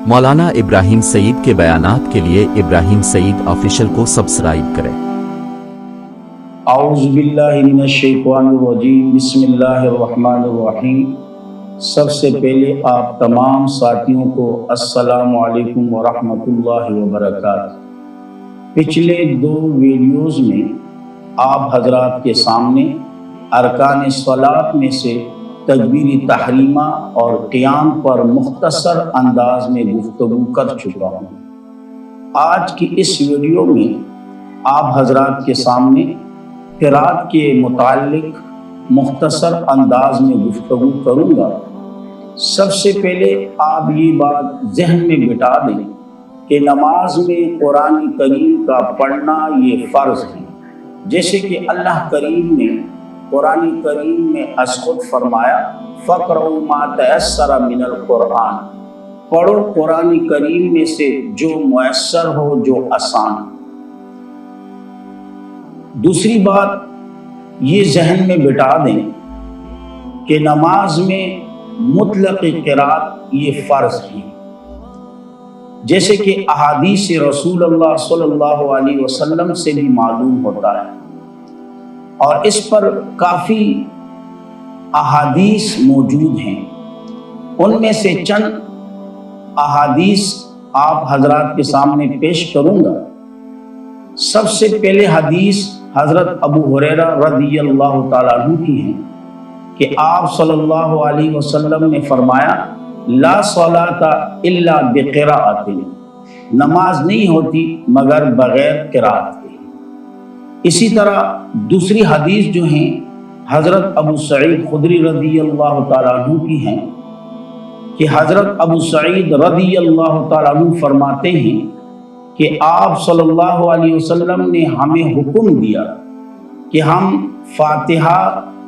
مولانا ابراہیم سعید کے بیانات کے لیے ابراہیم سعید آفیشل کو سبسکرائب کریں۔ اعوذ باللہ من الشیطان الرجیم، بسم اللہ الرحمن الرحیم۔ سب سے پہلے آپ تمام ساتھیوں کو السلام علیکم ورحمۃ اللہ وبرکاتہ۔ پچھلے 2 ویڈیوز میں آپ حضرات کے سامنے ارکان صلاۃ میں سے تکبیر تحریمہ اور قیام پر مختصر انداز میں گفتگو کر چکا ہوں۔ آج کی اس ویڈیو میں آپ حضرات کے سامنے قرات کے متعلق مختصر انداز میں گفتگو کروں گا۔ سب سے پہلے آپ یہ بات ذہن میں بٹھا دیں کہ نماز میں قرآن کریم کا پڑھنا یہ فرض ہے، جیسے کہ اللہ کریم نے قرآن کریم میں از خود فرمایا فَقْرَؤْا مَا تَيَسَّرَ مِنَ الْقُرْآنِ، پڑھو قرآن کریم میں سے جو میسر ہو، جو آسان۔ دوسری بات یہ ذہن میں بٹھا دیں کہ نماز میں مطلق قرات یہ فرض ہے، جیسے کہ احادیث رسول اللہ صلی اللہ علیہ وسلم سے بھی معلوم ہوتا ہے، اور اس پر کافی احادیث موجود ہیں۔ ان میں سے چند احادیث آپ حضرات کے سامنے پیش کروں گا۔ سب سے پہلے حدیث حضرت ابو ہریرہ رضی اللہ تعالیٰ عنہ کی ہے کہ آپ صلی اللہ علیہ وسلم نے فرمایا لا صلاۃ الا بقراءۃ، نماز نہیں ہوتی مگر بغیر قرات کے۔ اسی طرح دوسری حدیث جو ہیں حضرت ابو سعید خدری رضی اللہ تعالیٰ عنہ کی ہیں کہ حضرت ابو سعید رضی اللہ تعالیٰ عنہ فرماتے ہیں کہ آپ صلی اللہ علیہ وسلم نے ہمیں حکم دیا کہ ہم فاتحہ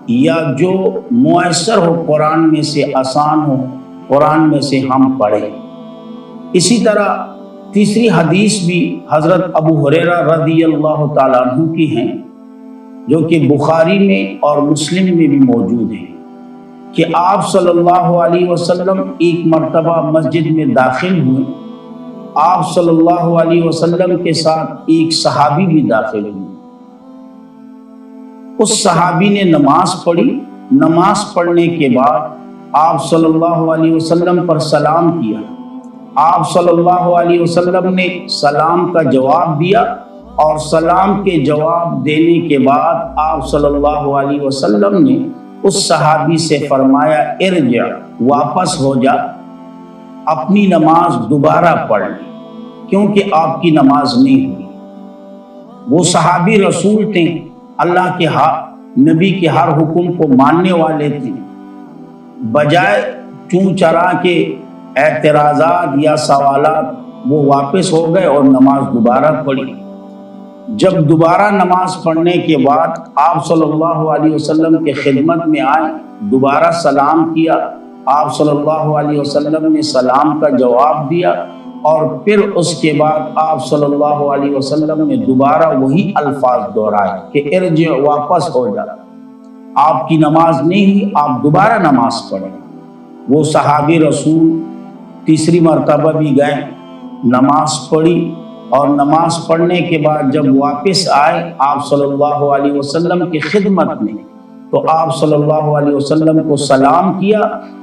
یا جو میسر ہو قرآن میں سے آسان ہو قرآن میں سے ہم پڑھیں۔ اسی طرح تیسری حدیث بھی حضرت ابو ہریرہ رضی اللہ تعالیٰ عنہ کی ہیں جو کہ بخاری میں اور مسلم میں بھی موجود ہیں کہ آپ صلی اللہ علیہ وسلم ایک مرتبہ مسجد میں داخل ہوئے۔ آپ صلی اللہ علیہ وسلم کے ساتھ ایک صحابی بھی داخل ہوئے۔ اس صحابی نے نماز پڑھی۔ نماز پڑھنے کے بعد آپ صلی اللہ علیہ وسلم پر سلام کیا۔ آپ صلی اللہ علیہ وسلم نے سلام کا جواب دیا، اور سلام کے جواب دینے کے بعد آپ صلی اللہ علیہ وسلم نے اس صحابی سے فرمایا ارجع، واپس ہو جا، اپنی نماز دوبارہ پڑھ لے، کیونکہ آپ کی نماز نہیں ہوئی۔ وہ صحابی رسول تھے، اللہ کے نبی کے ہر حکم کو ماننے والے تھے، بجائے چون چرا کے اعتراضات یا سوالات وہ واپس ہو گئے اور نماز دوبارہ پڑھی۔ جب دوبارہ نماز پڑھنے کے بعد آپ صلی اللہ علیہ وسلم کے خدمت میں آئے، دوبارہ سلام کیا، آپ صلی اللہ علیہ وسلم نے سلام کا جواب دیا، اور پھر اس کے بعد آپ صلی اللہ علیہ وسلم نے دوبارہ وہی الفاظ دہرائے کہ ارجع، واپس ہو جا، آپ کی نماز نہیں ہوئی، آپ دوبارہ نماز پڑھیں۔ وہ صحابی رسول تیسری مرتبہ بھی گئے، نماز پڑھی، اور نماز پڑھنے کے بعد جب واپس آئے آپ صلی اللہ علیہ وسلم کی خدمت میں، تو آپ صلی اللہ علیہ وسلم کو سلام کیا۔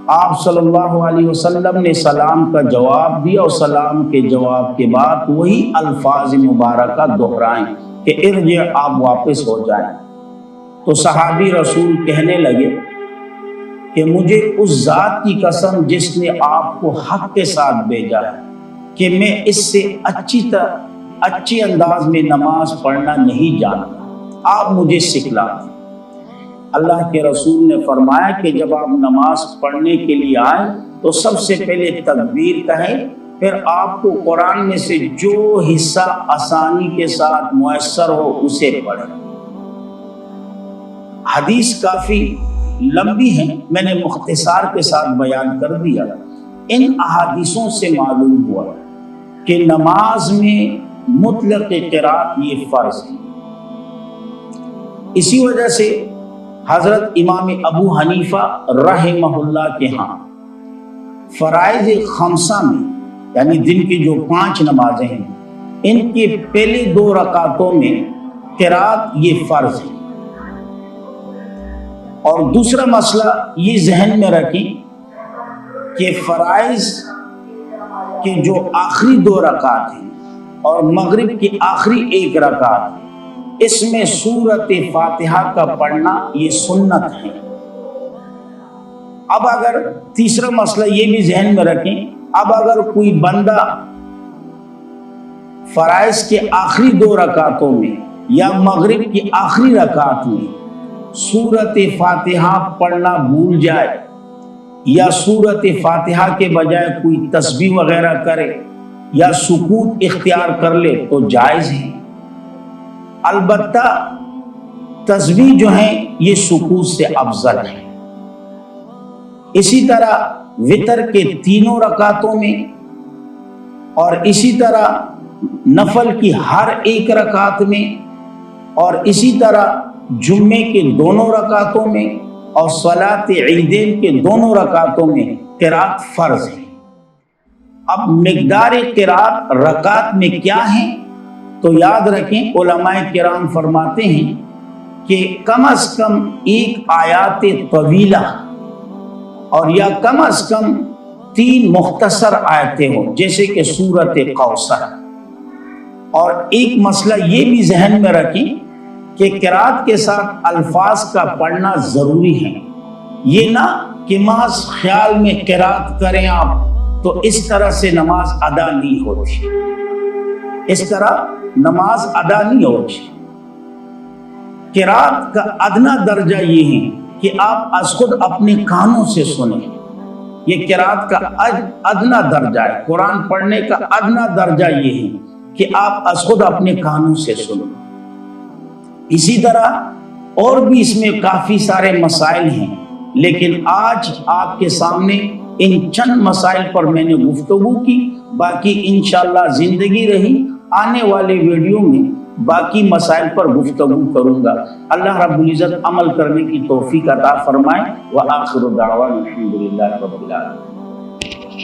آپ صلی اللہ علیہ وسلم نے سلام کا جواب دیا، اور سلام کے جواب کے بعد وہی الفاظ مبارکہ دہرائیں کہ ارجع، آپ واپس ہو جائیں۔ تو صحابی رسول کہنے لگے کہ مجھے اس ذات کی قسم جس نے آپ کو حق کے ساتھ بھیجا ہے کہ میں اس سے اچھی انداز میں نماز پڑھنا نہیں جانتا، آپ مجھے سکھلا دیں۔ اللہ کے رسول نے فرمایا کہ جب آپ نماز پڑھنے کے لیے آئیں تو سب سے پہلے تکبیر کہیں، پھر آپ کو قرآن میں سے جو حصہ آسانی کے ساتھ میسر ہو اسے پڑھیں۔ حدیث کافی لمبی ہے، میں نے مختصار کے ساتھ بیان کر دیا۔ ان احادیثوں سے معلوم ہوا کہ نماز میں مطلق قرات یہ فرض ہے۔ اسی وجہ سے حضرت امام ابو حنیفہ رحمہ اللہ کے ہاں فرائض خمسہ میں یعنی دن کی جو 5 نمازیں ہیں ان کے پہلے 2 رکعتوں میں قرات یہ فرض ہے۔ اور دوسرا مسئلہ یہ ذہن میں رکھیں کہ فرائض کے جو آخری 2 رکعت ہیں اور مغرب کی آخری 1 رکعت، اس میں سورۃ فاتحہ کا پڑھنا یہ سنت ہے۔ اب اگر تیسرا مسئلہ یہ بھی ذہن میں رکھیں، اب اگر کوئی بندہ فرائض کے آخری 2 رکعتوں میں یا مغرب کی آخری رکعت میں سورۃ فاتحہ پڑھنا بھول جائے یا سورۃ فاتحہ کے بجائے کوئی تسبیح وغیرہ کرے یا سکوت اختیار کر لے تو جائز ہے۔ البتہ تسبیح جو ہیں یہ سکوت سے افضل ہے۔ اسی طرح وتر کے 3 رکعتوں میں اور اسی طرح نفل کی ہر 1 رکعت میں اور اسی طرح جمعے کے 2 رکعتوں میں اور صلاۃ عیدین کے 2 رکعتوں میں قرات فرض ہے۔ اب مقدار قرات رکعت میں کیا ہے تو یاد رکھیں، علماء کرام فرماتے ہیں کہ کم از کم 1 آیات طویلہ اور یا کم از کم 3 مختصر آیتیں ہوں، جیسے کہ سورۃ کوثر۔ اور ایک مسئلہ یہ بھی ذہن میں رکھیں کہ قرات کے ساتھ الفاظ کا پڑھنا ضروری ہے، یہ نہ کہ محض خیال میں قرات کریں آپ تو اس طرح سے نماز ادا نہیں ہوتی، اس طرح نماز ادا نہیں ہوتی۔ قرات کا ادنا درجہ یہ ہے کہ آپ از خود اپنے کانوں سے سنیں، یہ قرات کا ادنا درجہ ہے۔ قرآن پڑھنے کا ادنا درجہ یہ ہے کہ آپ از خود اپنے کانوں سے سنیں۔ اسی طرح اور بھی اس میں کافی سارے مسائل ہیں، لیکن آج آپ کے سامنے ان چند مسائل پر میں نے گفتگو کی، باقی انشاءاللہ زندگی رہی آنے والے ویڈیو میں باقی مسائل پر گفتگو کروں گا۔ اللہ رب العزت عمل کرنے کی توفیق عطا فرمائے۔ وآخر دعوانا الحمدللہ رب العالمین۔